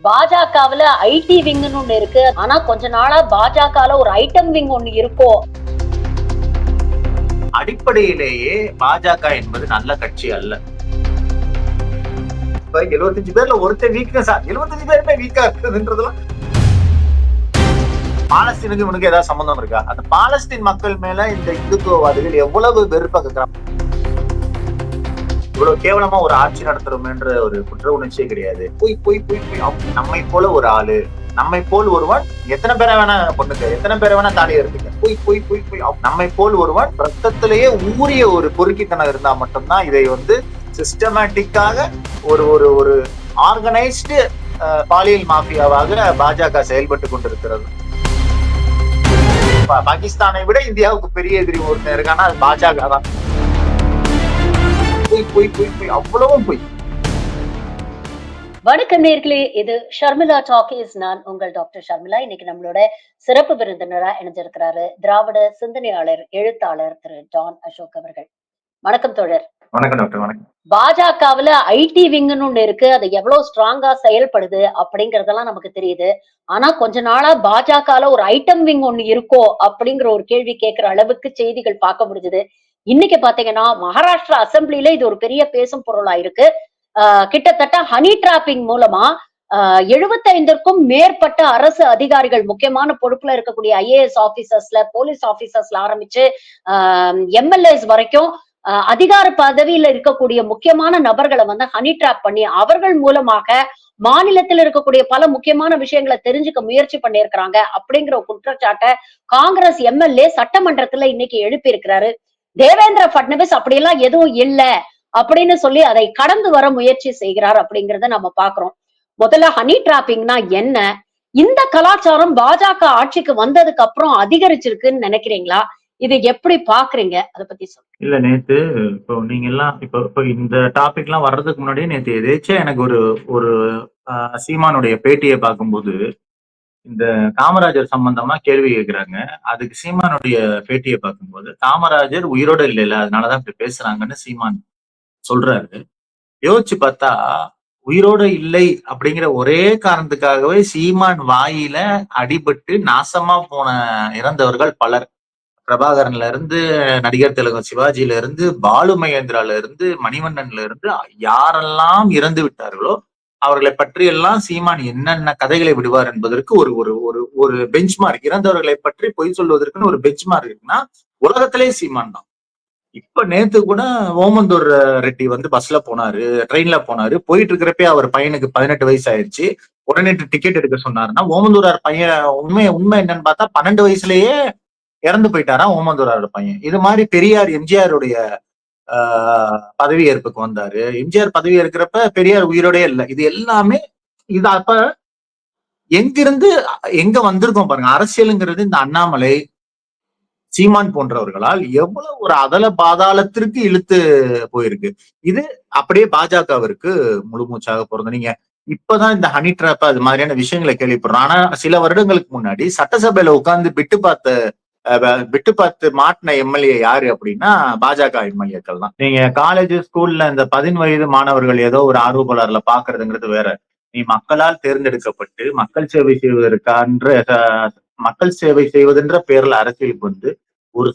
பாஜகவுல ID விங்னு ஒண்ணு இருக்கு. ஆனா கொஞ்ச நாளா பாஜகல ஒரு ஐட்டம் விங் ஒண்ணு இருக்கோ? அடிப்படையிலேயே பாஜக என்பது நல்ல கட்சி அல்ல. இப்ப 75 பேர்ல ஒருத்தர் வீக்னஸ், 75 பேருமே வீக்கா இருக்குதுன்றதுலாம் பாலஸ்தீனுக்கு இவனுக்கு ஏதாவது சம்பந்தம் இருக்கா? அந்த பாலஸ்தீன் மக்கள் மேல இந்த இந்துத்துவவாதிகள் எவ்வளவு வெறுப்ப கேட்கிறாங்க. இவ்வளவு கேவலமா ஒரு ஆட்சி நடத்துறோம்ன்ற ஒரு குற்ற உணர்ச்சியே கிடையாது. போய் போய் போய் போய் நம்மை போல ஒரு ஆளு, நம்மை போல் ஒருவன் எத்தனை பேரை வேணா பொண்ணுங்க, எத்தனை பேரை வேணா தாலி எடுத்துக்க, போய் போய் போய் போய் நம்மை போல் ஒருவன் ரத்தத்திலேயே ஊறிய ஒரு பொறுக்கித்தனம் இருந்தா மட்டும்தான் இதை வந்து சிஸ்டமேட்டிக்காக ஒரு ஒரு ஒரு ஆர்கனைஸ்டு பாலியல் மாஃபியாவாக பாஜக செயல்பட்டு கொண்டிருக்கிறது. பாகிஸ்தானை விட இந்தியாவுக்கு பெரிய எதிரி ஒருத்தர் இருக்கானா அது பாஜக தான். அவ்வளவும் போய். வணக்கம் நேர்களே, இது ஷர்மிளா டாக்கீஸ். நான் உங்கள் டாக்டர் ஷர்மிளா. இன்னைக்கு நம்மளோட சிறப்பு விருந்தினரா இணைஞ்சிருக்கிறாரு திராவிட சிந்தனையாளர், எழுத்தாளர் திரு டான் அசோக் அவர்கள். வணக்கம் தோழர். வணக்கம் டாக்டர். வணக்கம். பாஜகவுல ஐடி விங்னு ஒண்ணு இருக்கு. அது எவ்வளவு ஸ்ட்ராங்கா செயல்படுது அப்படிங்கறதெல்லாம் நமக்கு தெரியுது. ஆனா கொஞ்ச நாளா பாஜகல ஒரு ஐட்டம் விங் ஒண்ணு இருக்கோ அப்படிங்கிற ஒரு கேள்வி கேட்கிற அளவுக்கு செய்திகள் பார்க்க முடிஞ்சது. இன்னைக்கு பாத்தீங்கன்னா மகாராஷ்டிரா அசெம்பிளில இது ஒரு பெரிய பேசும் பொருளா இருக்கு. கிட்டத்தட்ட ஹனி டிராப்பிங் மூலமா 75க்கும் மேற்பட்ட அரசு அதிகாரிகள், முக்கியமான பொறுப்புல இருக்கக்கூடிய ஐஏஎஸ் ஆபீசர்ஸ்ல, போலீஸ் ஆபீசர்ஸ்ல ஆரம்பிச்சு எம்எல்ஏஸ் வரைக்கும் அதிகார பதவியில இருக்கக்கூடிய முக்கியமான நபர்களை வந்து ஹனி டிராப் பண்ணி அவர்கள் மூலமாக மாநிலத்தில் இருக்கக்கூடிய பல முக்கியமான விஷயங்களை தெரிஞ்சுக்க முயற்சி பண்ணியிருக்கிறாங்க அப்படிங்கிற குற்றச்சாட்டை காங்கிரஸ் எம்எல்ஏ சட்டமன்றத்துல இன்னைக்கு எழுப்பி இருக்கிறாரு. தேவேந்திர பட்னவிஸ் அப்படியெல்லாம் எதுவும் இல்ல அப்படின்னு சொல்லி அதை கடந்து வர முயற்சி செய்கிறார் அப்படிங்கறத நம்ம பாக்குறோம். முதல்ல ஹனி டிராப்பிங்னா என்ன? இந்த கலாச்சாரம் பாஜக ஆட்சிக்கு வந்ததுக்கு அப்புறம் அதிகரிச்சிருக்குன்னு நினைக்கிறீங்களா? இது எப்படி பாக்குறீங்க? அதை பத்தி சொல்லுங்க. இல்ல, நேத்து இப்போ நீங்க எல்லாம் இப்போ இந்த டாபிக் எல்லாம் வர்றதுக்கு முன்னாடியே நேத்து எதேச்சும் எனக்கு ஒரு ஒரு சீமானுடைய பேட்டியை பார்க்கும்போது இந்த காமராஜர் சம்பந்தமா கேள்வி கேட்கிறாங்க. அதுக்கு சீமானுடைய பேட்டியை பார்க்கும்போது காமராஜர் உயிரோட இல்லைல்ல, அதனாலதான் இப்படி பேசுறாங்கன்னு சீமான் சொல்றாரு. யோசிச்சு பார்த்தா உயிரோட இல்லை அப்படிங்கிற ஒரே காரணத்துக்காகவே சீமான் வாயில அடிபட்டு நாசமா போன இறந்தவர்கள் பலர். பிரபாகரன்ல இருந்து, நடிகர் திலகம் சிவாஜில இருந்து, பாலு மகேந்திரால இருந்து, மணிவண்ணன்ல இருந்து யாரெல்லாம் இறந்து விட்டார்களோ அவர்களை பற்றி எல்லாம் சீமான் என்னென்ன கதைகளை விடுவார் என்பதற்கு ஒரு ஒரு ஒரு ஒரு பெஞ்ச்மார்க், இறந்தவர்களை பற்றி பொய் சொல்வதற்குன்னு ஒரு பெஞ்ச்மார்க் இருக்குன்னா உலகத்திலே சீமான் தான். இப்ப நேத்து கூட ஓமந்தூர் ரெட்டி வந்து பஸ்ல போனாரு, ட்ரெயின்ல போனாரு. போயிட்டு இருக்கிறப்பே அவர் பையனுக்கு 18 வயசு ஆயிடுச்சு. உடனே டிக்கெட் எடுக்க சொன்னாருன்னா ஓமந்தூரார் பையன் உண்மை என்னன்னு பார்த்தா 12 வயசுலயே இறந்து போயிட்டாரா ஓமந்தூராரோட பையன். இது மாதிரி பெரியார் எம்ஜிஆருடைய பதவி ஏற்புக்கு வந்தாரு. எம்ஜிஆர் பதவி ஏற்கிறப்ப பெரியார் உயிரோடே இல்லை. இது எல்லாமே இது அப்ப எங்கிருந்து எங்க வந்திருக்கோம் பாருங்க. அரசியலுங்கிறது இந்த அண்ணாமலை, சீமான் போன்றவர்களால் எவ்வளவு ஒரு அதல பாதாளத்திற்கு இழுத்து போயிருக்கு. இது அப்படியே பாஜகவிற்கு முழு மூச்சாக போறது. நீங்க இப்பதான் இந்த ஹனி டிராப் அது மாதிரியான விஷயங்களை கேள்விப்படுறோம். ஆனா சில வருடங்களுக்கு முன்னாடி சட்டசபையில உட்கார்ந்து விட்டு பார்த்து மாட்டின எம்எல்ஏ யாரு அப்படின்னா பாஜக எம்எல்ஏக்கள் தான். நீங்க காலேஜ் ஸ்கூல்ல இந்த 10 வயது மாணவர்கள் ஏதோ ஒரு ஆர்வ கோளாறுல பாக்குறதுங்கிறது வேற. நீ மக்களால் தேர்ந்தெடுக்கப்பட்டு மக்கள் சேவை செய்வதென்ற பேர்ல அரசியலுக்கு வந்து ஒரு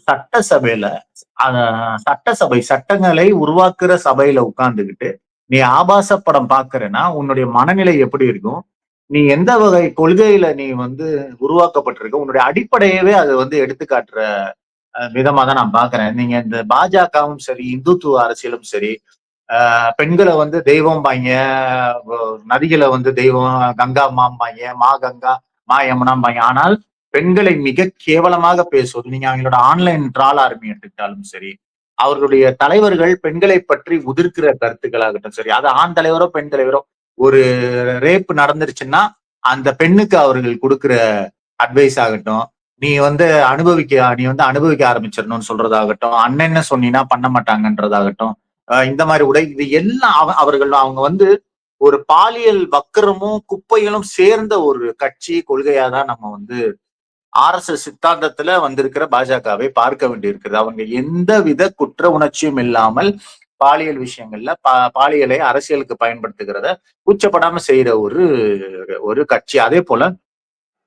சட்டசபை சட்டங்களை உருவாக்குற சபையில உட்கார்ந்துகிட்டு நீ ஆபாச படம் பாக்குறேன்னா உன்னுடைய மனநிலை எப்படி இருக்கும்? நீ எந்த வகை கொள்கையில நீ வந்து உருவாக்கப்பட்டிருக்க, உன்னுடைய அடிப்படையவே அது வந்து எடுத்துக்காட்டுற விதமா தான் நான் பாக்குறேன். நீங்க இந்த பாஜகவும் சரி, இந்துத்துவ அரசியலும் சரி, பெண்களை வந்து தெய்வம் பாங்க, நதிகளை வந்து தெய்வம், கங்கா மாம்பாங்க, மா கங்கா மா யமுனாம்பாங்க. ஆனால் பெண்களை மிக கேவலமாக பேசுவது, நீங்க அவங்களோட ஆன்லைன் ட்ரால் ஆர்மி எடுத்துக்கிட்டாலும் சரி, அவர்களுடைய தலைவர்கள் பெண்களை பற்றி உதிர்க்கிற கருத்துக்களாகட்டும் சரி, அது ஆண் தலைவரோ பெண் தலைவரோ, ஒரு ரேப் நடந்துருச்சுன்னா அந்த பெண்ணுக்கு அவர்கள் கொடுக்கிற அட்வைஸ் ஆகட்டும், நீ வந்து அனுபவிக்க ஆரம்பிச்சிடணும்னு சொல்றதாகட்டும், அண்ணன் சொன்னீங்கன்னா பண்ண மாட்டாங்கன்றதாகட்டும், இந்த மாதிரி உடை, இது எல்லாம் அவங்க வந்து ஒரு பாலியல் வக்கரமும் குப்பைகளும் சேர்ந்த ஒரு கட்சி கொள்கையா தான் நம்ம வந்து RSS சித்தாந்தத்துல வந்திருக்கிற பாஜகவை பார்க்க வேண்டியிருக்கிறது. அவங்க எந்த வித குற்ற உணர்ச்சியும் இல்லாமல் பாலியல் விஷயங்கள்ல பாலியலை அரசியலுக்கு பயன்படுத்துகிறத கூச்சப்படாம செய்யற ஒரு ஒரு கட்சி. அதே போல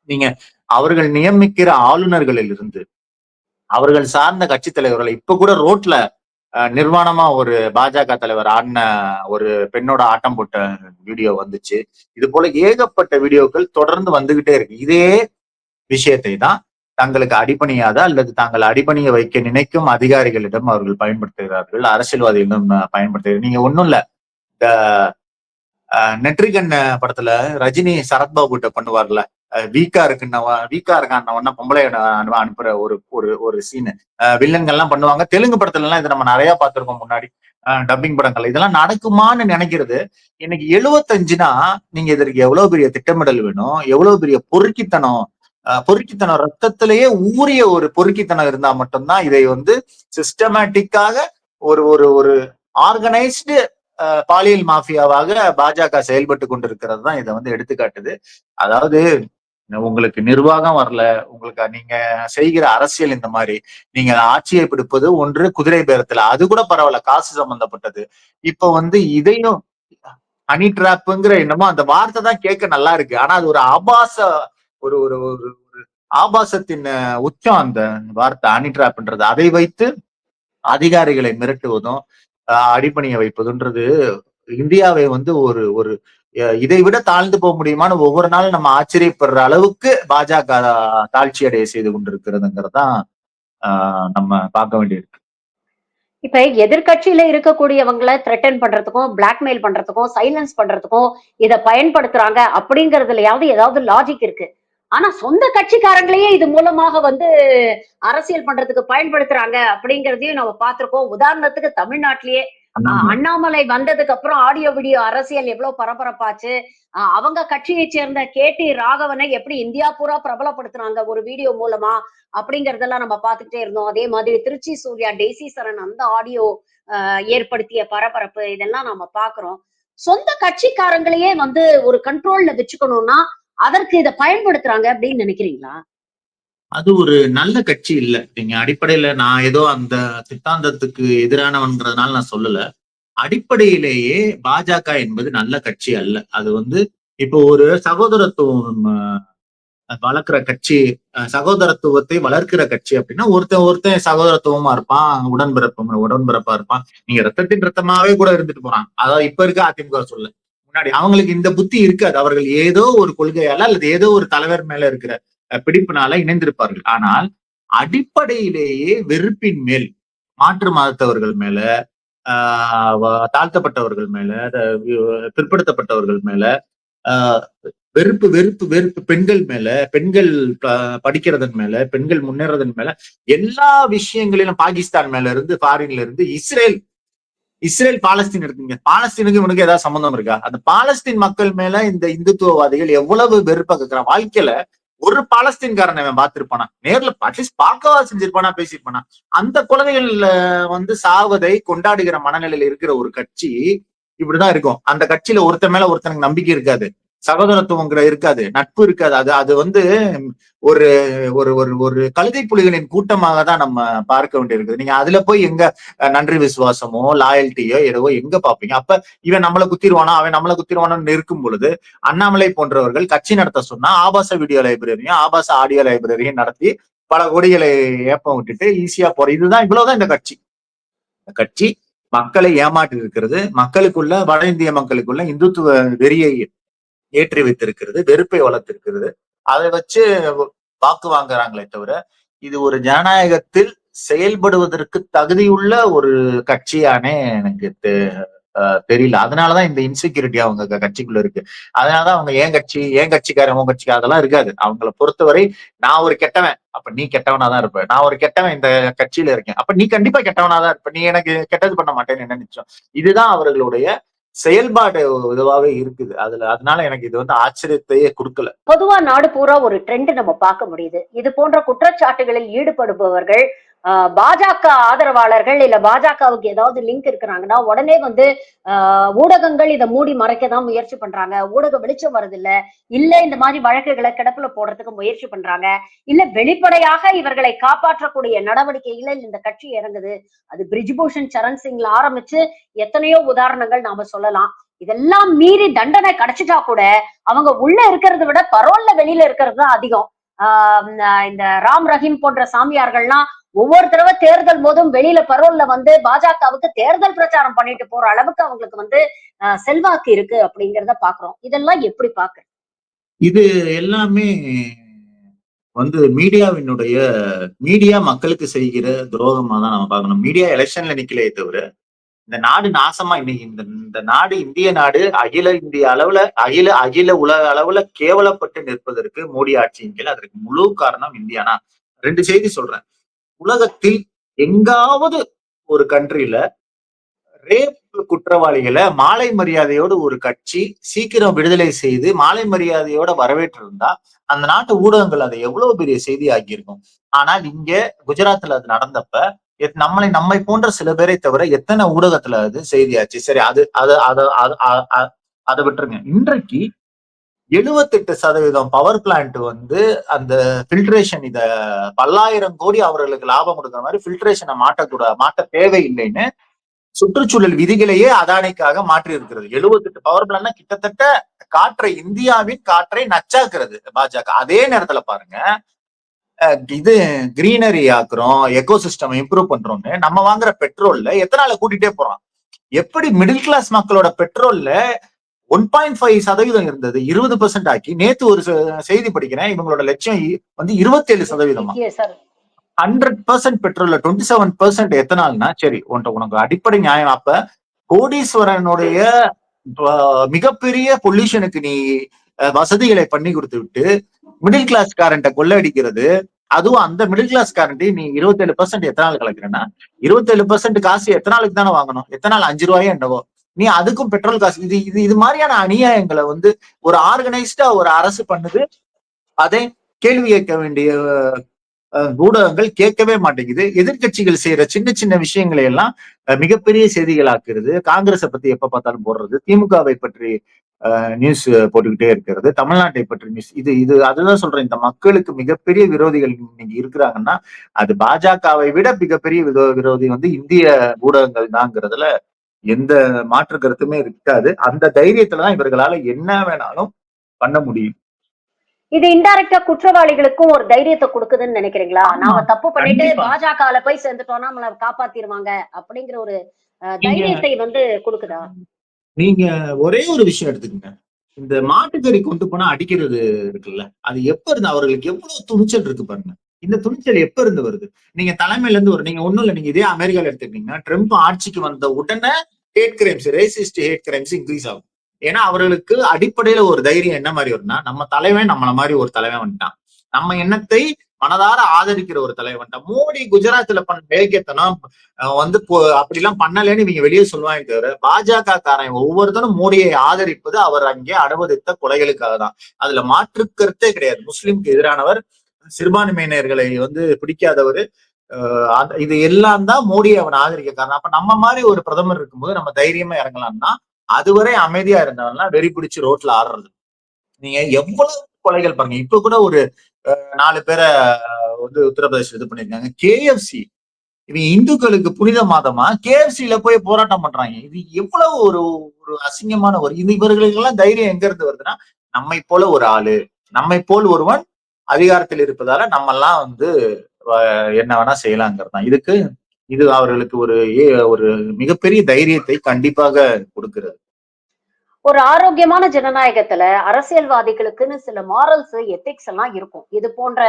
நீங்க அவர்கள் நியமிக்கிற ஆளுநர்களில் இருந்து அவர்கள் சார்ந்த கட்சி தலைவர்கள் இப்ப கூட ரோட்ல நிர்வாணமா ஒரு பாஜக தலைவர் ஆடின ஒரு பெண்ணோட ஆட்டம் போட்ட வீடியோ வந்துச்சு. இது போல ஏகப்பட்ட வீடியோக்கள் தொடர்ந்து வந்துகிட்டே இருக்கு. இதே விஷயத்தை தான் தங்களுக்கு அடிபணியாத அல்லது தாங்கள் அடிபணிய வைக்க நினைக்கும் அதிகாரிகளிடம் அவர்கள் பயன்படுத்துகிறார்கள், அரசியல்வாதிகளிடம் பயன்படுத்துகிறார்கள். நீங்க ஒண்ணும் இல்ல, இந்த நெற்றிகண் படத்துல ரஜினி சரத்பாபு கிட்ட பண்ணுவார்ல, வீக்கா இருக்கான் பொம்பளை அனுப்புற ஒரு ஒரு ஒரு சீனு வில்லன்கள்லாம் பண்ணுவாங்க. தெலுங்கு படத்துல எல்லாம் இதை நம்ம நிறைய பார்த்திருக்கோம் முன்னாடி, டப்பிங் படங்கள். இதெல்லாம் நடக்குமான்னு நினைக்கிறது. இன்னைக்கு 75னா நீங்க இதற்கு எவ்வளவு பெரிய திட்டமிடல் வேணும், எவ்வளவு பெரிய பொறுக்கித்தனம் ரத்தத்திலேயே ஊறிய ஒரு பொறுக்கித்தனம் இருந்தா மட்டும்தான் இதை வந்து சிஸ்டமேட்டிக்காக ஒரு ஒரு ஒரு ஆர்கனைஸ்டு பாலியல் மாஃபியாவாக பாஜக செயல்பட்டு கொண்டிருக்கிறது தான் இதை வந்து எடுத்துக்காட்டுது. அதாவது உங்களுக்கு நிர்வாகம் வரல, உங்களுக்கு நீங்க செய்கிற அரசியல் இந்த மாதிரி, நீங்க ஆட்சியை பிடிப்பது ஒன்று குதிரை பேரத்துல, அது கூட பரவாயில்ல, காசு சம்பந்தப்பட்டது. இப்ப வந்து இதையும் ஹனி டிராப்ங்கிற என்னமோ அந்த வார்த்தை தான் கேட்க நல்லா இருக்கு. ஆனா அது ஒரு ஆபாச ஒரு ஒரு ஒரு ஆபாசத்தின் உச்சம் அந்த வார்த்தை ஹனி டிராப்ன்றது. அதை வைத்து அதிகாரிகளை மிரட்டுவதும் அடிபணிய வைப்பதுன்றது இந்தியாவை வந்து ஒரு ஒரு இதை விட தாழ்ந்து போக முடியுமான்னு ஒவ்வொரு நாளும் நம்ம ஆச்சரியப்படுற அளவுக்கு பாஜக தாழ்ச்சி அடைய செய்து கொண்டிருக்கிறதுங்கிறதான் நம்ம பார்க்க வேண்டியிருக்கு. இப்ப எதிர்கட்சியில இருக்கக்கூடியவங்களை த்ரெட்டன் பண்றதுக்கும், பிளாக்மெயில் பண்றதுக்கும், சைலன்ஸ் பண்றதுக்கும் இத பயன்படுத்துறாங்க அப்படிங்கிறதுலயாவது ஏதாவது லாஜிக் இருக்கு. ஆனா சொந்த கட்சிக்காரங்களையே இது மூலமாக வந்து அரசியல் பண்றதுக்கு பயன்படுத்துறாங்க அப்படிங்கிறதையும் நம்ம பார்த்திருக்கோம். உதாரணத்துக்கு தமிழ்நாட்டிலேயே அண்ணாமலை வந்ததுக்கு அப்புறம் ஆடியோ வீடியோ அரசியல் எவ்வளவு பரபரப்பாச்சு. அவங்க கட்சியை சேர்ந்த கேடி ராகவனை எப்படி இந்தியா பூரா பிரபலப்படுத்துனாங்க ஒரு வீடியோ மூலமா அப்படிங்கறதெல்லாம் நம்ம பார்த்துட்டே இருந்தோம். அதே மாதிரி திருச்சி சூர்யா, டெய்சி சரண் அந்த ஆடியோ ஏற்படுத்திய பரபரப்பு இதெல்லாம் நம்ம பாக்குறோம். சொந்த கட்சிக்காரங்களையே வந்து ஒரு கண்ட்ரோல்ல வச்சுக்கணும்னா அதற்கு இத பயன்படுத்துறாங்க அப்படின்னு நினைக்கிறீங்களா? அது ஒரு நல்ல கட்சி இல்ல. நீங்க அடிப்படையில நான் ஏதோ அந்த சித்தாந்தத்துக்கு எதிரானவன்றதுனால நான் சொல்லல. அடிப்படையிலேயே பாஜக என்பது நல்ல கட்சி அல்ல. அது வந்து இப்போ ஒரு சகோதரத்துவம் வளர்க்கிற கட்சி, சகோதரத்துவத்தை வளர்க்கிற கட்சி அப்படின்னா ஒருத்தன் ஒருத்தன் சகோதரத்துவமா இருப்பான், உடன்பிறப்பா இருப்பான். நீங்க ரத்தத்தின் ரத்தமாவே கூட இருந்துட்டு போறான். அதாவது இப்ப இருக்க அதிமுக சொல்ல, முன்னாடி அவங்களுக்கு இந்த புத்தி இருக்காது. அவர்கள் ஏதோ ஒரு கொள்கையால அல்லது ஏதோ ஒரு தலைவர் மேல இருக்கிற பிடிப்பினால இணைந்திருப்பார்கள். ஆனால் அடிப்படையிலேயே வெறுப்பின் மேல், மாற்று மதத்தவர்கள் மேல, தாழ்த்தப்பட்டவர்கள் மேல, பிற்படுத்தப்பட்டவர்கள் மேல ஆஹ் வெறுப்பு வெறுப்பு வெறுப்பு பெண்கள் மேல, பெண்கள் படிக்கிறதன் மேல, பெண்கள் முன்னேறதன் மேல, எல்லா விஷயங்களிலும் பாகிஸ்தான் மேல இருந்து, ஃபாரின்ல இருந்து இஸ்ரேல் பாலஸ்தீன் இருக்குங்க. பாலஸ்தீனுக்கு இவனுக்கு ஏதாவது சம்பந்தம் இருக்கா? அந்த பாலஸ்தீன் மக்கள் மேல இந்த இந்துத்துவவாதிகள் எவ்வளவு வெறுப்பா கேட்கிறான். வாழ்க்கையில ஒரு பாலஸ்தீன்காரன் அவன் பார்த்திருப்பானா? நேர்ல அட்லீஸ்ட் பார்க்கவா செஞ்சிருப்பானா, பேசியிருப்பானா? அந்த குழந்தைகள் வந்து சாவதை கொண்டாடுகிற மனநிலையில இருக்கிற ஒரு கட்சி இப்படிதான் இருக்கும். அந்த கட்சியில ஒருத்தன் மேல ஒருத்தனுக்கு நம்பிக்கை இருக்காது, சகோதரத்துவங்கிற இருக்காது, நட்பு இருக்காது. அது அது வந்து ஒரு ஒரு ஒரு ஒரு கழுதை புலிகளின் கூட்டமாக தான் நம்ம பார்க்க வேண்டியிருக்குது. நீங்க அதுல போய் எங்க நன்றி விசுவாசமோ லாயல்ட்டியோ ஏதோ எங்க பாப்பீங்க? அப்ப இவன் நம்மளை குத்திடுவானா, அவன் நம்மளை குத்திடுவானு இருக்கும் பொழுது அண்ணாமலை போன்றவர்கள் கட்சி நடத்த சொன்னா ஆபாச வீடியோ லைப்ரரியும் ஆபாச ஆடியோ லைப்ரரியும் நடத்தி பல கோடிகளை ஏப்பம் விட்டுட்டு ஈஸியா போற இதுதான், இவ்வளவுதான் இந்த கட்சி. கட்சி மக்களை ஏமாற்றி இருக்கிறது. மக்களுக்குள்ள, வட இந்திய மக்களுக்குள்ள இந்துத்துவ வெறியை ஏற்றி வைத்திருக்கிறது, வெறுப்பை வளர்த்திருக்கிறது. அதை வச்சு வாக்கு வாங்குறாங்களே தவிர இது ஒரு ஜனநாயகத்தில் செயல்படுவதற்கு தகுதியுள்ள ஒரு கட்சியானே எனக்கு தெரியல. அதனாலதான் இந்த இன்செக்யூரிட்டி அவங்க கட்சிக்குள்ள இருக்கு. அதனாலதான் அவங்க ஏன் கட்சிக்காரன் உன் கட்சிக்கார அதெல்லாம் இருக்காது. அவங்களை பொறுத்தவரை நான் ஒரு கெட்டவன், அப்ப நீ கெட்டவனா தான் இருப்ப. நான் ஒரு கெட்டவன் இந்த கட்சியில இருக்கேன், அப்ப நீ கண்டிப்பா கெட்டவனா தான் இருப்ப. நீ எனக்கு கெட்டது பண்ண மாட்டேன்னு என்ன நிச்சயம். இதுதான் அவர்களுடைய செயல்பாடு இதுவாவே இருக்குது. அதனால எனக்கு இது வந்து ஆச்சரியத்தையே கொடுக்கல. பொதுவா நாடு பூரா ஒரு ட்ரெண்ட் நம்ம பார்க்க முடியுது. இது போன்ற குற்றச்சாட்டுகளில் ஈடுபடுபவர்கள் பாஜக ஆதரவாளர்கள் இல்ல பாஜகவுக்கு ஏதாவது லிங்க் இருக்கிறாங்கன்னா உடனே வந்து ஊடகங்கள் இதை மூடி மறைக்கதான் முயற்சி பண்றாங்க. ஊடக வெளிச்சம் வருது இல்ல, இல்ல இந்த மாதிரி வழக்குகளை கிடப்புல போடுறதுக்கு முயற்சி பண்றாங்க, இல்ல வெளிப்படையாக இவர்களை காப்பாற்றக்கூடிய நடவடிக்கைகளை இந்த கட்சி இறங்குது. அது பிரிஜ்பூஷன் சரண் சிங்ல ஆரம்பிச்சு எத்தனையோ உதாரணங்கள் நாம சொல்லலாம். இதெல்லாம் மீறி தண்டனை கிடைச்சிட்டா கூட அவங்க உள்ள இருக்கிறத விட பரோல்ல வெளியில இருக்கிறது தான் அதிகம். இந்த ராம் ரஹீம் போன்ற சாமியார்கள்லாம் ஒவ்வொரு தடவை தேர்தல் போதும் வெளியில பரோல்ல வந்து பாஜகவுக்கு தேர்தல் பிரச்சாரம் பண்ணிட்டு போற அளவுக்கு அவங்களுக்கு வந்து செல்வாக்கு இருக்கு அப்படிங்கிறத பாக்குறோம். இதெல்லாம் எப்படி பாக்குறது? இது எல்லாமே வந்து மீடியா மக்களுக்கு செய்கிற துரோகமா தான் நம்ம பார்க்கணும். மீடியா எலெக்ஷன்ல நிக்கலையே தவிர இந்த நாடு நாசமா இன்னைக்கு இந்த இந்த நாடு இந்திய நாடு அகில இந்திய அளவுல அகில உலக அளவுல கேவலப்பட்டு நிற்பதற்கு மோடி ஆட்சியின் கீழ் அதற்கு முழு காரணம் இந்தியானா. 2 செய்தி சொல்றேன். உலகத்தில் எங்காவது ஒரு கண்ட்ரில ரேப் குற்றவாளிகளை மாலை மரியாதையோடு ஒரு கட்சி சீக்கிரம் விடுதலை செய்து மாலை மரியாதையோட வரவேற்று இருந்தா அந்த நாட்டு ஊடகங்கள் அதை எவ்வளவு பெரிய செய்தி ஆக்கியிருக்கும். ஆனால் இங்க குஜராத்ல அது நடந்தப்ப நம்மை போன்ற சில பேரை தவிர எத்தனை ஊடகத்துல அது செய்தியாச்சு. சரி, அது அது அதை விட்டுருங்க. இன்றைக்கு 78% பவர் பிளான்ட் வந்து அந்த பில்ட்ரேஷன் இத பல்லாயிரம் கோடி அவர்களுக்கு லாபம் கொடுக்குற மாதிரி பில்ட்ரேஷனை மாட்ட தேவையில்லைன்னு சுற்றுச்சூழல் விதிகளையே அதானிக்காக மாற்றி இருக்கிறது. 78 பவர் பிளான் கிட்டத்தட்ட இந்தியாவின் காற்றை நச்சாக்குறது பாஜக. அதே நேரத்துல பாருங்க, இது கிரீனரி ஆக்குறோம், எக்கோசிஸ்டம் இம்ப்ரூவ் பண்றோம்னு நம்ம வாங்குற பெட்ரோல்ல எத்தனால கூட்டிட்டே போறோம். எப்படி மிடில் கிளாஸ் மக்களோட பெட்ரோல்ல 1.5% இருந்தது 20% ஆக்கி நேத்து ஒரு செய்தி படிக்கிறேன். இவங்களோட லட்சியம் வந்து 27%. 100% பெட்ரோல்ல 27% எத்தனால்னா சரி உனக்கு அடிப்படை நியாயம். அப்ப கோடீஸ்வரனுடைய மிகப்பெரிய பொல்யூஷனுக்கு நீ வசதிகளை பண்ணி கொடுத்து விட்டு மிடில் கிளாஸ் காரண்ட கொள்ளடிக்கிறது. அதுவும் அந்த மிடில் கிளாஸ் காரண்டி நீ 27% எத்தனால் கலக்குறேன்னா 27% காசு எத்தனாலுக்கு தானே வாங்கணும். எத்தனால் 5 ரூபாயோ என்னவோ, நீ அதுக்கும் பெட்ரோல் காசு. இது மாதிரியான அநியாயங்களை வந்து ஒரு ஆர்கனைஸ்டா ஒரு அரசு பண்ணுது. அதை கேள்வி கேட்க வேண்டிய ஊடகங்கள் கேட்கவே மாட்டேங்குது. எதிர்கட்சிகள் செய்யற சின்ன சின்ன விஷயங்களை எல்லாம் மிகப்பெரிய செய்திகள் ஆக்குறது. காங்கிரஸை பத்தி எப்ப பார்த்தாலும் போடுறது, திமுகவை பற்றி நியூஸ் போட்டுக்கிட்டே இருக்கிறது, தமிழ்நாட்டை பற்றி நியூஸ். அதுதான் சொல்றேன். இந்த மக்களுக்கு மிகப்பெரிய விரோதிகள் இன்னைக்கு இருக்கிறாங்கன்னா அது பாஜகவை விட மிகப்பெரிய விரோதி வந்து இந்திய ஊடகங்கள் தான்ங்கிறதுல எந்த மாற்று கருத்துமே இருக்காது. அந்த தைரியத்துலதான் இவர்களால என்ன வேணாலும் பண்ண முடியும். இது இன்டைரக்டா குற்றவாளிகளுக்கும் ஒரு தைரியத்தை கொடுக்குதுன்னு நினைக்கிறீங்களா? நாம தப்பு பண்ணிட்டு பாஜகல போய் சேர்ந்துட்டோம்னா நம்மள காப்பாத்திருவாங்க அப்படிங்கிற ஒரு தைரியத்தை வந்து கொடுக்குதா? நீங்க ஒரே ஒரு விஷயம் எடுத்துக்கங்க. இந்த மாட்டுக்கறி கொண்டு போனா அடிக்கிறது இருக்குல்ல, அது எப்ப இருந்து அவர்களுக்கு எவ்வளவு துணிச்சல் இருக்கு பாருங்க. இந்த துணிச்சல் எப்ப இருந்து வருது? நீங்க தலைமையில இருந்து நீங்க ஒண்ணும் இல்ல, நீங்க இதே அமெரிக்கால எடுத்துக்கிட்டீங்கன்னா ட்ரம்ப் ஆட்சிக்கு வந்த உடனே hate crimes, racist hate crimes increase ஆகும். ஏன்னா அவர்களுக்கு அடிப்படையில ஒரு தைரியம் என்ன மாதிரி வரும்னா, நம்ம தலைவன் நம்மள மாதிரி ஒரு தலைவன் வந்துட்டான், நம்ம எண்ணத்தை மனதார ஆதரிக்கிற ஒரு தலைவன் வந்துட்டான். மோடி குஜராத்ல பண்ண வேலைக்கேத்தனம் வந்து அப்படிலாம் பண்ணலன்னு இவங்க வெளியே சொல்லுவாங்க தவிர பாஜக காரன் ஒவ்வொருத்தரும் மோடியை ஆதரிப்பது அவர் அங்கே அனுமதித்த கொலைகளுக்காக தான். அதுல மாற்று கருத்தே கிடையாது. முஸ்லிம்க்கு எதிரானவர், சிறுபான்மையினர்களை வந்து பிடிக்காதவர், இது எல்லாம் தான் மோடியை அவன் ஆதரிக்க காரணம். அப்ப நம்ம மாதிரி ஒரு பிரதமர் இருக்கும்போது நம்ம தைரியமா இறங்கலாம்னா அதுவரை அமைதியா இருந்தவன்னா வெறி பிடிச்சு ரோட்ல ஆடுறது. நீங்க எவ்வளவு கொலைகள் பாருங்க. இப்ப கூட ஒரு 4 பேரை வந்து உத்தரப்பிரதேச இது பண்ணிருக்காங்க. KFC இவங்க இந்துக்களுக்கு புனித மாதமா KFCல போய் போராட்டம் பண்றாங்க. இது எவ்வளவு ஒரு ஒரு அசிங்கமான ஒரு இவர்களுக்கு எல்லாம் தைரியம் எங்க இருந்து வருதுன்னா, நம்மை போல ஒரு ஆளு, நம்மை போல் ஒருவன் அதிகாரத்தில் இருப்பதால நம்ம எல்லாம் வந்து என்ன வேணா செய்யலாங்கிறது தான். இது அவர்களுக்கு ஒரு மிகப்பெரிய தைரியத்தை கண்டிப்பாக கொடுக்கிறது. ஒரு ஆரோக்கியமான ஜனநாயகத்துல அரசியல்வாதிகளுக்குன்னு சில மாரல்ஸ், எத்திக்ஸ் எல்லாம் இருக்கும். இது போன்ற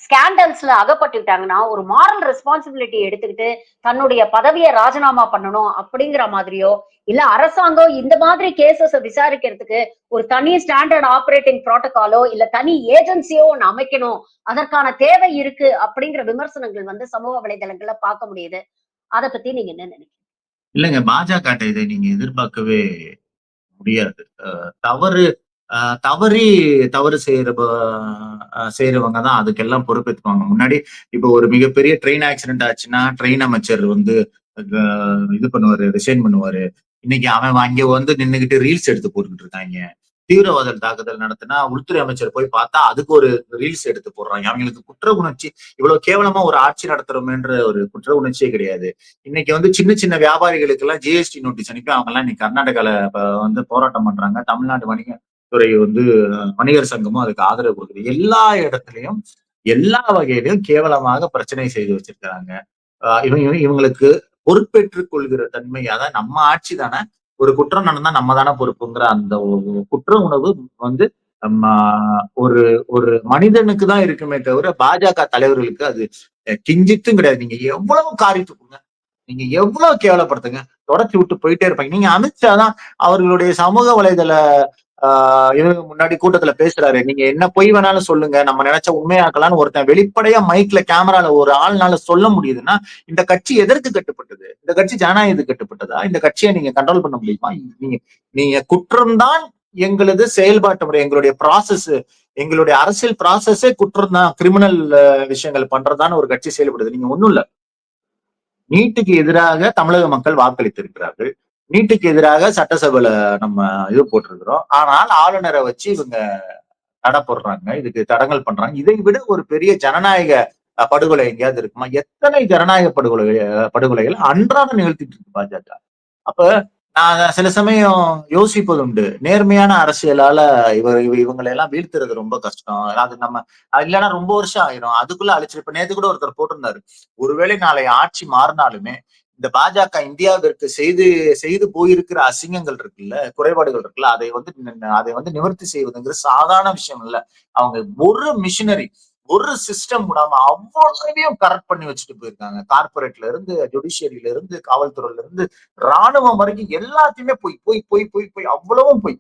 ஸ்கேண்டல்ஸ்ல அகப்பட்டுட்டாங்கன்னா ஒரு மாரல் ரெஸ்பான்சிபிலிட்டி எடுத்துக்கிட்டு தன்னுடைய பதவியை ராஜினாமா பண்ணணும் அப்படிங்கிற மாதிரியோ, இல்ல அரசாங்கம் இந்த மாதிரி கேசஸ் விசாரிக்கிறதுக்கு ஒரு தனி ஸ்டாண்டர்ட் ஆபரேட்டிங் புரோட்டோகாலோ இல்ல தனி ஏஜென்சியோ ஒண்ணு அமைக்கணும், அதற்கான தேவை இருக்கு அப்படிங்கிற விமர்சனங்கள் வந்து சமூக வலைதளங்கள்ல பார்க்க முடியுது. அதை பத்தி நீங்க என்ன நினைக்கிறீங்க? இல்லைங்க, பாஜக இதை நீங்க எதிர்பார்க்கவே முடியாது. தவறு தவறி தவறு செய்யறவங்க தான் அதுக்கெல்லாம் பொறுப்பேற்றுக்குவாங்க. முன்னாடி இப்போ ஒரு மிகப்பெரிய ட்ரெயின் ஆக்சிடென்ட் ஆச்சுன்னா, ட்ரெயின் அமைச்சர் வந்து இது பண்ணுவாரு, ரிசைன் பண்ணுவாரு. இன்னைக்கு அவன் அங்க வந்து நின்னுகிட்டு ரீல்ஸ் எடுத்து போட்டுக்கிட்டு இருக்காங்க. தீவிரவாத தாக்குதல் நடத்தினா உள்துறை அமைச்சர் போய் பார்த்தா அதுக்கு ஒரு ரீல்ஸ் எடுத்து போடுறாங்க. அவங்களுக்கு குற்ற உணர்ச்சி இவ்வளவு கேவலமா ஒரு ஆட்சி நடத்துறோமேன்ற ஒரு குற்ற உணர்ச்சியே கிடையாது. இன்னைக்கு வந்து சின்ன சின்ன வியாபாரிகளுக்கு எல்லாம் ஜிஎஸ்டி நோட்டீஸ் அனுப்பி அவங்க எல்லாம் இன்னைக்கு கர்நாடகால வந்து போராட்டம் பண்றாங்க. தமிழ்நாடு துறை வந்து வணிகர் சங்கமும் அதுக்கு ஆதரவு கொடுக்குது. எல்லா இடத்துலயும் எல்லா வகையிலும் கேவலமாக பிரச்சனை செய்து வச்சிருக்கிறாங்க. இவங்களுக்கு பொறுப்பேற்றுக் கொள்கிற தன்மை, அதான் நம்ம ஆட்சி தானே, ஒரு குற்றம் நடந்தா நம்ம தானே பொறுப்புங்கிற அந்த குற்ற உணர்வு வந்து நம்ம ஒரு ஒரு மனிதனுக்கு தான் இருக்குமே தவிர பாஜக தலைவர்களுக்கு அது கிஞ்சித்தும் கிடையாது. நீங்க எவ்வளவு காரி துப்புங்க, நீங்க எவ்வளவு கேவலப்படுத்துங்க, தொடச்சி விட்டு போயிட்டே இருப்பாங்க. நீங்க அமித்ஷா தான் அவர்களுடைய சமூக வலைதள இவங்க முன்னாடி கூட்டத்துல பேசுறாரு. நீங்க என்ன பொய் வேணாலும் சொல்லுங்க, நம்ம நினைச்ச உண்மையாக்கலாம்னு ஒருத்தன் வெளிப்படையா மைக்ல கேமரால ஒரு ஆள்னால சொல்ல முடியுதுன்னா, இந்த கட்சி எதற்கு கட்டுப்பட்டது? இந்த கட்சி ஜனநாயகத்துக்கு கட்டுப்பட்டதா? இந்த கட்சியை நீங்க கண்ட்ரோல் பண்ண முடியுமா? நீங்க நீங்க குற்றம்தான் எங்களது செயல்பாட்டு முறை, எங்களுடைய ப்ராசஸ், எங்களுடைய அரசியல் ப்ராசஸே குற்றம் தான், கிரிமினல் விஷயங்கள் பண்றதான்னு ஒரு கட்சி செயல்படுது. நீங்க ஒண்ணும் இல்ல. நீட்டுக்கு எதிராக தமிழக மக்கள் வாக்களித்திருக்கிறார்கள். நீட்டுக்கு எதிராக சட்டசபையில நம்ம இது போட்டிருக்கிறோம். ஆனால் ஆளுநரை வச்சு இவங்க தடை போடுறாங்க, இதுக்கு தடங்கல் பண்றாங்க. இதை விட ஒரு பெரிய ஜனநாயக படுகொலை எங்கேயாவது இருக்குமா? எத்தனை ஜனநாயக படுகொலைகள் அன்றாடம் நிகழ்த்திட்டு இருக்கு பாஜக. அப்ப நான் சில சமயம் யோசிப்பது உண்டு. நேர்மையான அரசியலால இவங்களை எல்லாம் வீழ்த்துறது ரொம்ப கஷ்டம். அது நம்ம இல்லைன்னா ரொம்ப வருஷம் ஆயிரும். அதுக்குள்ள அழிச்சு இப்ப நேத்து கூட ஒருத்தர் போட்டிருந்தாரு. ஒருவேளை நாளை ஆட்சி மாறினாலுமே இந்த பாஜக இந்தியாவிற்கு செய்து செய்து போயிருக்கிற அசிங்கங்கள் இருக்குல்ல, குறைபாடுகள் இருக்குல்ல, அதை வந்து நிவர்த்தி செய்வதுங்கிறது சாதாரண விஷயம் இல்ல. அவங்க ஒரு மிஷினரி, ஒரு சிஸ்டம் விடாம அவ்வளவையும் கரெக்ட் பண்ணி வச்சுட்டு போயிருக்காங்க. கார்பரேட்ல இருந்து, ஜுடிஷியரியில இருந்து, காவல்துறையில இருந்து, ராணுவம் வரைக்கும் எல்லாத்தையுமே போய் போய் போய் போய் போய் அவ்வளவும் போய்.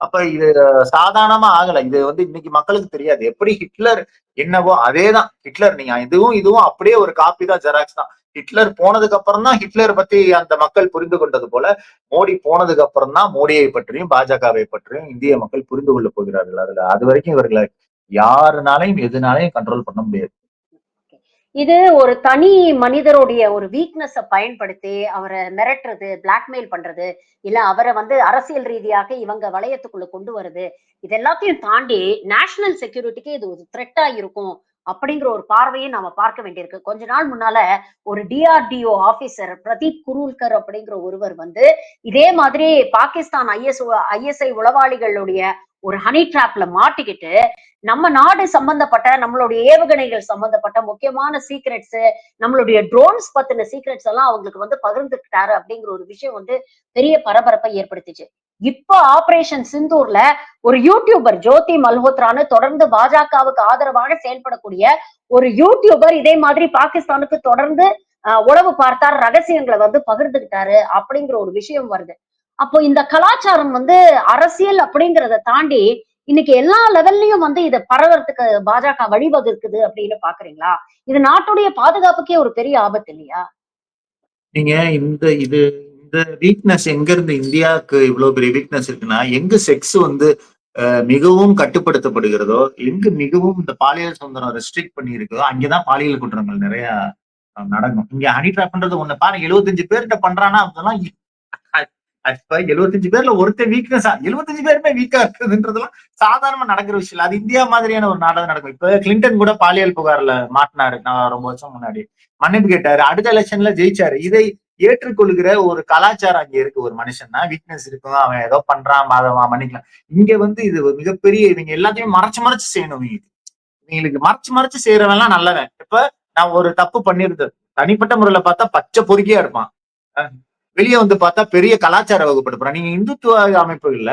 அப்ப இது சாதாரணமா ஆகல. இது வந்து இன்னைக்கு மக்களுக்கு தெரியாது. எப்படி ஹிட்லர் என்னவோ அதேதான் ஹிட்லர். நீங்க இதுவும் இதுவும் அப்படியே ஒரு காப்பி தான், ஜெராக்ஸ் தான். ஹிட்லர் போனதுக்கு அப்புறம் தான் ஹிட்லர் பத்தி அந்த மக்கள் புரிந்து கொண்டது போல, மோடி போனதுக்கு அப்புறம் தான் மோடியை பற்றியும் பாஜகவை பற்றியும் இந்திய மக்கள் புரிந்து கொள்ள போகிறார்கள். அதுல அது வரைக்கும் இவர்களை யாருனாலையும் எதுனாலையும் கண்ட்ரோல் பண்ண முடியாது. இது ஒரு தனி மனிதருடைய ஒரு வீக்னஸ பயன்படுத்தி அவர மிரட்டுறது, பிளாக்மெயில் பண்றது, இல்ல அவர வந்து அரசியல் ரீதியாக இவங்க வளையத்துக்குள்ள கொண்டு வரது. இது எல்லாத்தையும் தாண்டி நேஷனல் செக்யூரிட்டிக்கு இது ஒரு த்ரெட்டா இருக்கும். அப்படிங்கிற ஒரு பார்வையை நாம பார்க்க வேண்டியிருக்கு. கொஞ்ச நாள் முன்னால ஒரு டிஆர்டிஓ ஆபீசர் பிரதீப் குரூல்கர் அப்படிங்கிற ஒருவர் வந்து இதே மாதிரி பாகிஸ்தான் ஐஎஸ்ஐ உளவாளிகளுடைய ஒரு ஹனி டிராப்ல மாட்டிக்கிட்டு நம்ம நாடு சம்பந்தப்பட்ட நம்மளுடைய ஏவுகணைகள் சம்பந்தப்பட்ட முக்கியமான சீக்ரெட்ஸ், நம்மளுடைய ட்ரோன்ஸ் பத்தின சீக்ரெட்ஸ் எல்லாம் அவங்களுக்கு வந்து பகிர்ந்துக்கிட்டாரு அப்படிங்கிற ஒரு விஷயம் வந்து பெரிய பரபரப்பை ஏற்படுத்திச்சு. இப்போ ஆபரேஷன் சிந்தூர்ல ஒரு யூடியூபர் ஜோதி மல்ஹோத்ரான்னு தொடர்ந்து பாஜகவுக்கு ஆதரவாக செயல்படக்கூடிய ஒரு யூடியூபர் இதே மாதிரி பாகிஸ்தானுக்கு தொடர்ந்து உளவு பார்த்தார், ரகசியங்களை வந்து பகிர்ந்துகிட்டாரு அப்படிங்கிற ஒரு விஷயம் வருது. அப்போ இந்த கலாச்சாரம் வந்து அரசியல் அப்படிங்கிறத தாண்டி இன்னைக்கு எல்லா லெவல்லயும் வந்து இத பரவறதுக்கு பாஜக வழிவகுக்குது அப்படின்னு பாக்குறீங்களா? இது நாட்டுடைய பாதுகாப்புக்கே ஒரு பெரிய ஆபத்து இல்லையா? நீங்க இந்த வீக்னஸ் எங்க இருந்து இந்தியாவுக்கு இவ்வளவு பெரிய வீக்னஸ் இருக்குன்னா, எங்க செக்ஸ் வந்து மிகவும் கட்டுப்படுத்தப்படுகிறதோ, எங்க மிகவும் இந்த பாலியல் சுதந்திரம் ரெஸ்ட்ரிக்ட் பண்ணி இருக்குதோ, அங்கதான் பாலியல் குற்றங்கள் நிறைய நடக்கும். இங்க ஹனி ட்ராப்ன்றது ஒண்ணு பாருங்க, 75 பேர்கிட்ட பண்றான்னா அதெல்லாம் இப்ப 75 பேர்ல ஒருத்தர் வீக்னஸ், 75 பேருமே வீக்கா இருக்குதுன்றதெல்லாம் சாதாரணமா நடக்கிற விஷயம் இல்ல. அது இந்தியா மாதிரியான ஒரு நாடகம் நடக்கும். இப்ப கிளின்டன் கூட பாலியல் புகார்ல மாட்டினாரு. நான் ரொம்ப வருஷம் முன்னாடி மன்னிப்பு கேட்டாரு. அடுத்த எலெக்ஷன்ல ஜெயிச்சாரு. இதை ஏற்றுக்கொள்கிற ஒரு கலாச்சாரம் அங்க இருக்கு. ஒரு மனுஷன்னா வீக்னஸ் இருக்கும், அவன் ஏதோ பண்றான், மன்னிக்கலாம். இங்க வந்து இது மிகப்பெரிய, இவங்க எல்லாத்தையும் மறைச்சு மறைச்சு செய்யணும். இவங்களுக்கு மறைச்சு மறைச்சு செய்யறவன் எல்லாம் நல்லவன். இப்ப நான் ஒரு தப்பு பண்ணிருந்தேன், தனிப்பட்ட முறையில பார்த்தா பச்சை பொறுக்கியா இருப்பான், வெளியே வந்து பார்த்தா பெரிய கலாச்சார வகுப்படுத்துறான். நீங்க இந்துத்துவ அமைப்பு இல்ல,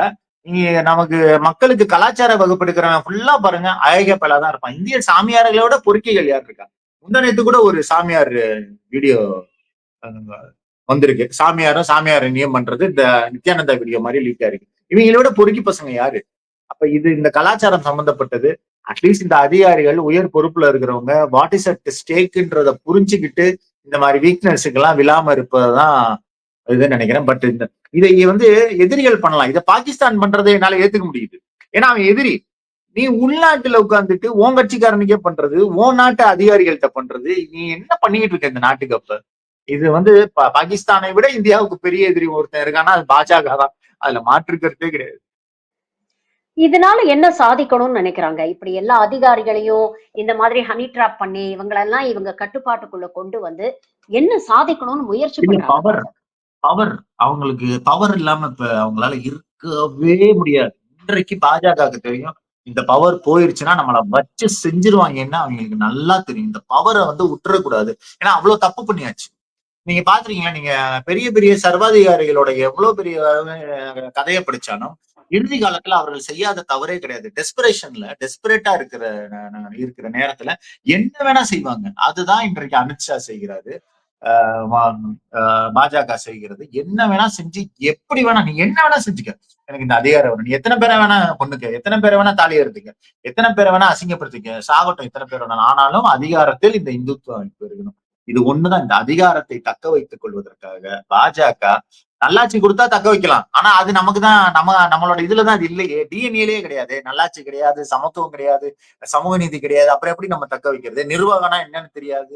நீங்க நமக்கு மக்களுக்கு கலாச்சார வகுப்படுக்கிறவன் ஃபுல்லா பாருங்க அழகிய பலாதான் இருப்பான். இந்திய சாமியார்களோட பொறுக்கிகள் யார் இருக்கா? முந்தா கூட ஒரு சாமியார் வீடியோ வந்திருக்கு. சாமியார் நியம் பண்றது இந்த நித்யானந்தா வீடியோ மாதிரி லீக் ஆயிருக்கு. இவங்களோட பொறுக்கி பசங்க யாரு? அப்ப இது இந்த கலாச்சாரம் சம்பந்தப்பட்டது. அட்லீஸ்ட் இந்த அதிகாரிகள் உயர் பொறுப்புல இருக்கிறவங்க வாட் இஸ் அட் ஸ்டேக்ன்றத புரிஞ்சுக்கிட்டு இந்த மாதிரி வீக்னஸுக்கு எல்லாம் விழாம இருப்பதுதான் இதுன்னு நினைக்கிறேன். பட் இதை வந்து எதிரிகள் பண்ணலாம். இதை பாகிஸ்தான் பண்றதை என்னால ஏத்துக்க முடியுது. ஏன்னா அவன் எதிரி. நீ உள்நாட்டுல உட்கார்ந்துட்டு உன் கட்சிக்காரனுக்கே பண்றது, உன் நாட்டு அதிகாரிகள்ட்ட பண்றது, நீ என்ன பண்ணிக்கிட்டு இருக்க இந்த நாட்டுக்கு அப்ப? இது வந்து பாகிஸ்தானை விட இந்தியாவுக்கு பெரிய எதிரி ஒருத்தன் இருக்கான்னா அது பாஜக தான். அதுல மாற்று கருத்தே கிடையாது. இதனால என்ன சாதிக்கணும்னு நினைக்கிறாங்க? இப்படி எல்லா அதிகாரிகளையும் இந்த மாதிரி ஹனி ட்ராப் பண்ணி, இவங்களெல்லாம் இவங்க கட்டுப்பாட்டுக்குள்ள கொண்டு வந்து, என்ன சாதிக்கணும்னு முயற்சி இல்ல பண்றாங்க பவர் பாஜக? பவர் அவங்களுக்கு பவர் இல்லாம இப்ப அவங்களால இருக்கவே முடியாது. இன்றைக்கு பாஜகவுக்கு தெரியும். இந்த பவர் போயிருச்சுன்னா நம்மள வச்சு செஞ்சுருவாங்கன்னா அவங்களுக்கு நல்லா தெரியும். இந்த பவர வந்து விட்டுறக்கூடாது. ஏன்னா அவ்வளவு தப்பு பண்ணியாச்சு. நீங்க பாத்துறீங்களா? நீங்க பெரிய பெரிய சர்வாதிகாரிகளோட எவ்வளவு பெரிய கதையை படிச்சாலும் இறுதி காலத்துல அவர்கள் செய்யாத தவறே கிடையாது. டெஸ்பரேட்டா இருக்கிற நேரத்துல என்ன வேணா செய்வாங்க. அதுதான் இன்றைக்கு அமித்ஷா செய்கிறாரு. பாஜக செய்கிறது. என்ன வேணா செஞ்சு எப்படி வேணா நீ என்ன வேணா செஞ்சுக்க. எனக்கு இந்த அதிகாரம் வேணும். நீ எத்தனை பேரை வேணா கொண்டுக்க, எத்தனை பேரை வேணா தாலி எடுத்துக்க, எத்தனை பேரை வேணா அசிங்கப்படுத்திக்க, சாகட்டும் எத்தனை பேர் வேணா. ஆனாலும் அதிகாரத்தில் இந்த இந்துத்துவ அமைப்பு இருக்கணும். இது ஒண்ணுதான். இந்த அதிகாரத்தை தக்க வைத்துக் கொள்வதற்காக பாஜக நல்லாட்சி கொடுத்தா தக்க வைக்கலாம். ஆனா அது நமக்கு தான் நம்மளோட இதுலதான் அது இல்லையே. டிஎன்ஏலயே கிடையாது. நல்லாட்சி கிடையாது, சமத்துவம் கிடையாது, சமூக நீதி கிடையாது. அப்புறம் எப்படி நம்ம தக்க வைக்கிறது? நிர்வாகம்னா என்னன்னு தெரியாது.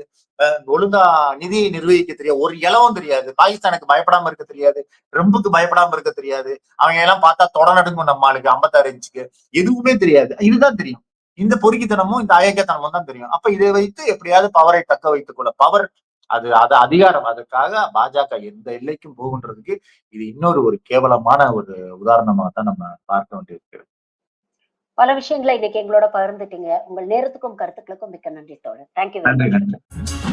ஒழுங்கா நிதியை நிர்வகிக்க தெரியாது. ஒரு இலவும் தெரியாது. பாகிஸ்தானுக்கு பயப்படாம இருக்க தெரியாது. ட்ரம்புக்கு பயப்படாம இருக்க தெரியாது. அவங்க எல்லாம் பார்த்தா தொட நடுங்கும் நம்ம ஆளுக்கு 56 இன்ச்சுக்கு. எதுவுமே தெரியாது. இதுதான் தெரியும். இந்த பொறுக்கித்தனமும் இந்த அயக்கத்தனமும் தான் தெரியும். அப்ப இதை வைத்து எப்படியாவது பவரை தக்க வைத்துக் கொள்ள பவர் அது அது அதிகாரம். அதுக்காக பாஜக எந்த எல்லைக்கும் போகுன்றதுக்கு இது இன்னொரு கேவலமான ஒரு உதாரணமா தான் நம்ம பார்க்க வேண்டியிருக்கு. பல விஷயங்கள இன்னைக்கு எங்களோட பகிர்ந்துட்டீங்க. உங்கள் நேரத்துக்கும், கருத்துக்களுக்கும் மிக்க நன்றி தோழர். தேங்க் யூ வெரி நன்றி மச். நன்றி.